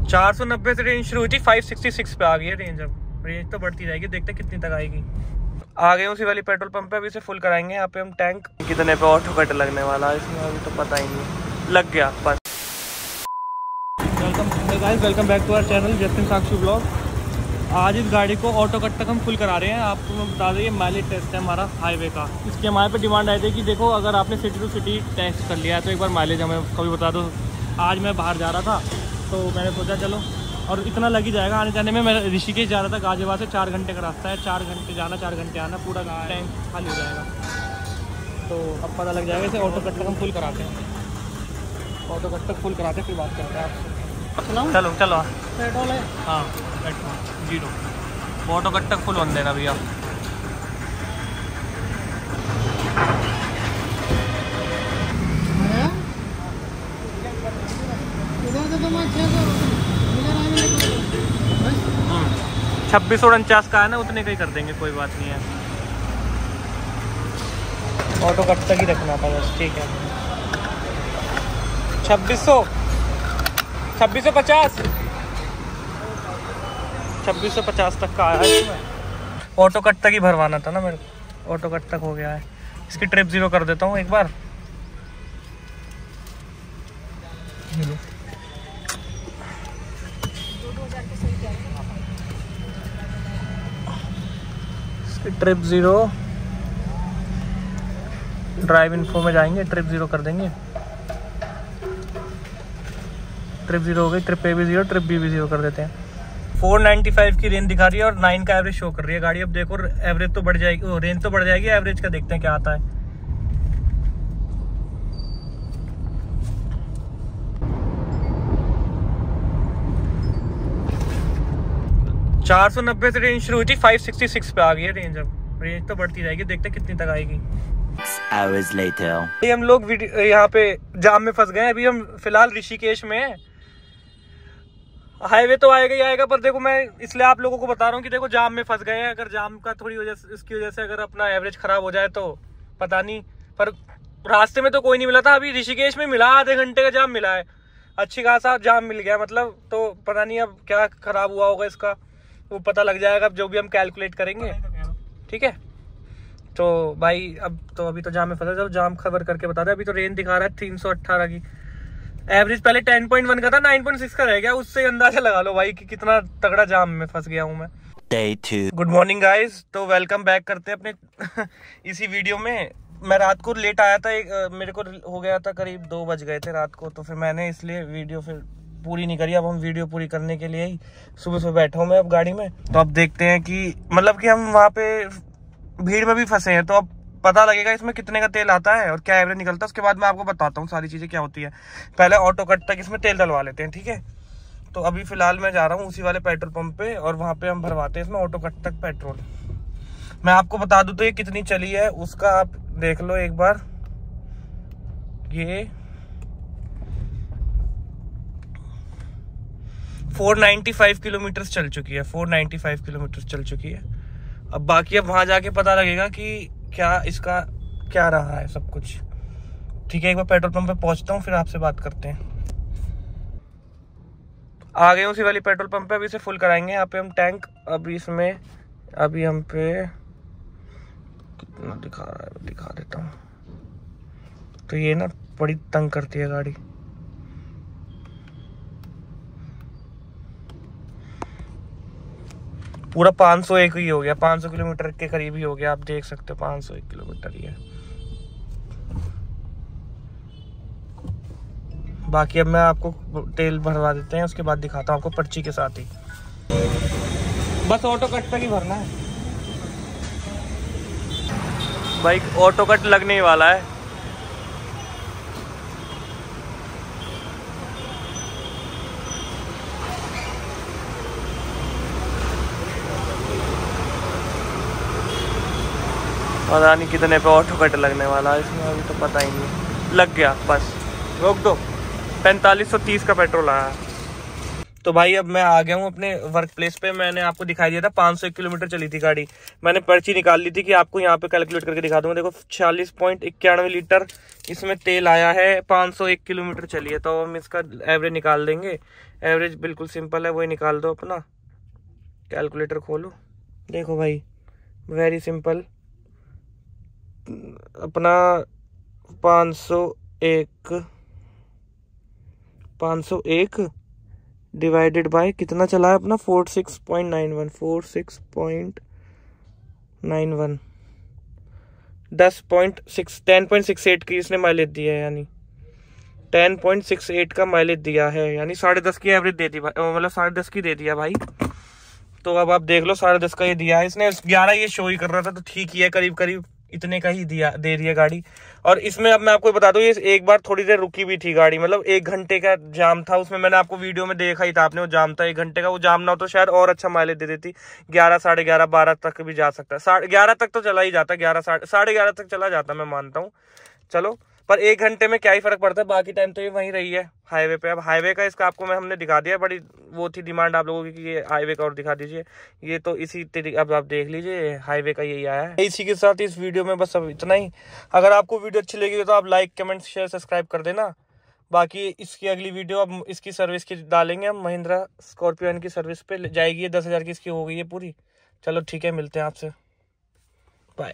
490 से रेंज शुरू हुई थी, 566 पे आ गई है रेंज। अब रेंज तो बढ़ती जाएगी, देखते कितनी तक आएगी। आ गए उसी वाली पेट्रोल पंप पे, अभी से फुल कराएंगे यहाँ पे हम टैंक। कितने पे ऑटो कट लगने वाला है इसमें अभी तो पता ही नहीं, लग गया बस। Welcome back to our channel Jatin Sakshi vlog. आज इस गाड़ी को ऑटो कट तक हम फुल करा रहे हैं। आपको मैं बता दें, ये माइलेज टेस्ट है हमारा हाईवे का। इसकी हमारे पे डिमांड आई थी कि देखो अगर आपने सिटी टू सिटी टेस्ट कर लिया है तो एक बार माइलेज हमें कभी बता दो। आज मैं बाहर जा रहा था तो मैंने सोचा चलो, और इतना लग ही जाएगा आने जाने में। मैं ऋषिकेश जा रहा था, गाजियाबाद से 4 घंटे का रास्ता है, 4 घंटे जाना 4 घंटे आना, पूरा टैंक खाली हो जाएगा। तो अब पता लग जाएगा इसे ऑटो कट तक हम फुल कराते हैं। ऑटो कट तक फुल कराते हैं फिर बात करते हैं आपसे। चलो चलो पेट्रोल है, हाँ पेट्रोल 0। ऑटो कट तक फुल होने देना भैया। हाँ 2649 का है ना, उतने का ही कर देंगे, कोई बात नहीं है। ऑटो कट तक ही रखना था बस, ठीक है। 2650 तक का आया है इसमें। ऑटो कट तक ही भरवाना था ना मेरे को, ऑटो कट तक हो गया है। इसकी ट्रिप 0 कर देता हूँ एक बार। इसकी ट्रिप 0, ड्राइव इन्फो में जाएंगे, ट्रिप 0 कर देंगे। ट्रिप 0 हो गई, ट्रिप ए भी 0, ट्रिप बी भी 0 कर देते हैं। 495 की रेंज दिखा रही है और 9 का एवरेज शो कर रही है गाड़ी। अब देखो एवरेज तो बढ़ जाएगी, रेंज तो बढ़ जाएगी, एवरेज का देखते हैं क्या आता है। $490 से रेंज शुरू हुई थी, 566 पे आ गई है रेंज। अब रेंज तो बढ़ती जाएगी, देखते हैं कितनी तक आएगी। Hours later. हम लोग यहाँ पे जाम में फंस गए हैं। अभी हम फिलहाल ऋषिकेश में हैं। हाईवे तो आएगा ही आएगा, पर देखो मैं इसलिए आप लोगों को बता रहा हूँ कि देखो जाम में फंस गए हैं। अगर जाम का थोड़ी वजह इसकी वजह से अगर अपना एवरेज खराब हो जाए तो पता नहीं, पर रास्ते में तो कोई नहीं मिला था। अभी ऋषिकेश में मिला, आधे घंटे का जाम मिला है, अच्छी खासा जाम मिल गया मतलब। तो पता नहीं अब क्या खराब हुआ होगा इसका, वो पता लग जाएगा अब जो भी हम कैलकुलेट करेंगे, ठीक है। तो भाई अब तो अभी तो जाम में फंसा, जब जाम खबर करके बता दे। अभी तो रेंज दिखा रहा है 318 की, एवरेज पहले 10.1 का था, 9.6 का रह गया। उससे अंदाजा लगा लो भाई कि कितना तगड़ा जाम में फंस गया हूँ मैं। Day 2. गुड मॉर्निंग गाइस, तो वेलकम बैक करते हैं अपने इसी वीडियो में। मैं रात को लेट आया था, मेरे को हो गया था करीब 2 बज गए थे रात को, तो फिर मैंने इसलिए वीडियो फिर पूरी नहीं करी। अब हम वीडियो पूरी करने के लिए ही सुबह सुबह बैठा हूँ मैं अब गाड़ी में। तो अब देखते हैं कि मतलब कि हम वहाँ पे भीड़ में भी फंसे हैं, तो अब पता लगेगा इसमें कितने का तेल आता है और क्या एवरेज निकलता है। उसके बाद मैं आपको बताता हूँ सारी चीज़ें क्या होती है। पहले ऑटो कट तक इसमें तेल डलवा लेते हैं, ठीक है। तो अभी फिलहाल मैं जा रहा हूँ उसी वाले पेट्रोल पंप पे, और वहाँ पे हम भरवाते हैं इसमें ऑटो कट तक पेट्रोल। मैं आपको बता दूँ तो ये कितनी चली है उसका आप देख लो एक बार। ये 495 किलोमीटर चल चुकी है, 495 किलोमीटर चल चुकी है। अब बाकी अब वहां जाके पता लगेगा कि क्या इसका क्या रहा है सब कुछ, ठीक है। एक बार पेट्रोल पंप पे पहुंचता हूँ फिर आपसे बात करते हैं। आ गए उसी वाली पेट्रोल पंप पे, अभी से फुल कराएंगे यहाँ पे हम टैंक। अभी इसमें अभी हम पे कितना दिखा रहा है दिखा देता हूँ। तो ये ना बड़ी तंग करती है गाड़ी। पूरा 501 ही हो गया, 500 किलोमीटर के करीब ही हो गया। आप देख सकते हो 501 किलोमीटर ही है। बाकी अब मैं आपको तेल भरवा देते हैं, उसके बाद दिखाता हूँ आपको पर्ची के साथ ही। बस ऑटो कट तक ही भरना है भाई, ऑटो कट लगने ही वाला है। पता नहीं कितने पे ऑटो कट लगने वाला है इसमें अभी तो पता ही नहीं, लग गया बस। रोक दो, 4530 का पेट्रोल आया। तो भाई अब मैं आ गया हूँ अपने वर्क प्लेस पे। मैंने आपको दिखाई दिया था 501 किलोमीटर चली थी गाड़ी। मैंने पर्ची निकाल ली थी कि आपको यहाँ पे कैलकुलेट करके दिखा दूंगा। देखो 46.91 लीटर इसमें तेल आया है, 501 किलोमीटर चली है। तो हम इसका एवरेज निकाल देंगे। एवरेज बिल्कुल सिंपल है, वही निकाल दो अपना। कैलकुलेटर खोलो, देखो भाई वेरी सिंपल। अपना 501 डिवाइडेड बाय कितना चला है अपना 46.91 46.91 10.68 की इसने माइलेज दिया है, यानी 10.68 का माइलेज दिया है, यानी 10.5 की एवरेज दे दी, मतलब 10.5 की दे दिया भाई। तो अब आप देख लो 10.5 का ये दिया है इसने। 11 ये शो ही कर रहा था, तो ठीक ही है, करीब करीब इतने का ही दे रही है गाड़ी। और इसमें अब मैं आपको बता दूं, ये एक बार थोड़ी देर रुकी भी थी गाड़ी, मतलब 1 घंटे का जाम था उसमें, मैंने आपको वीडियो में देखा ही था आपने, वो जाम था 1 घंटे का। वो जाम ना हो तो शायद और अच्छा माइलेज दे देती, 11, 11:30, 12 तक भी जा सकता है, 11:30 तक तो चला ही जाता, 11, 11:30 तक चला जाता, मैं मानता हूँ। चलो, पर 1 घंटे में क्या ही फर्क पड़ता है, बाकी टाइम तो ये वहीं रही है हाईवे पे। अब हाईवे का इसका आपको हमने दिखा दिया, बड़ी वो थी डिमांड आप लोगों की कि ये हाईवे का और दिखा दीजिए, ये तो इसी तरीके अब आप देख लीजिए हाईवे का यही आया है। इसी के साथ इस वीडियो में बस अब इतना ही। अगर आपको वीडियो अच्छी लगी तो आप लाइक, कमेंट, शेयर, सब्सक्राइब कर देना। बाकी इसकी अगली वीडियो अब इसकी सर्विस की डालेंगे हम, महिंद्रा स्कॉर्पियो की सर्विस पे जाएगी, 10,000 की इसकी हो गई है पूरी। चलो ठीक है, मिलते हैं आपसे, बाय।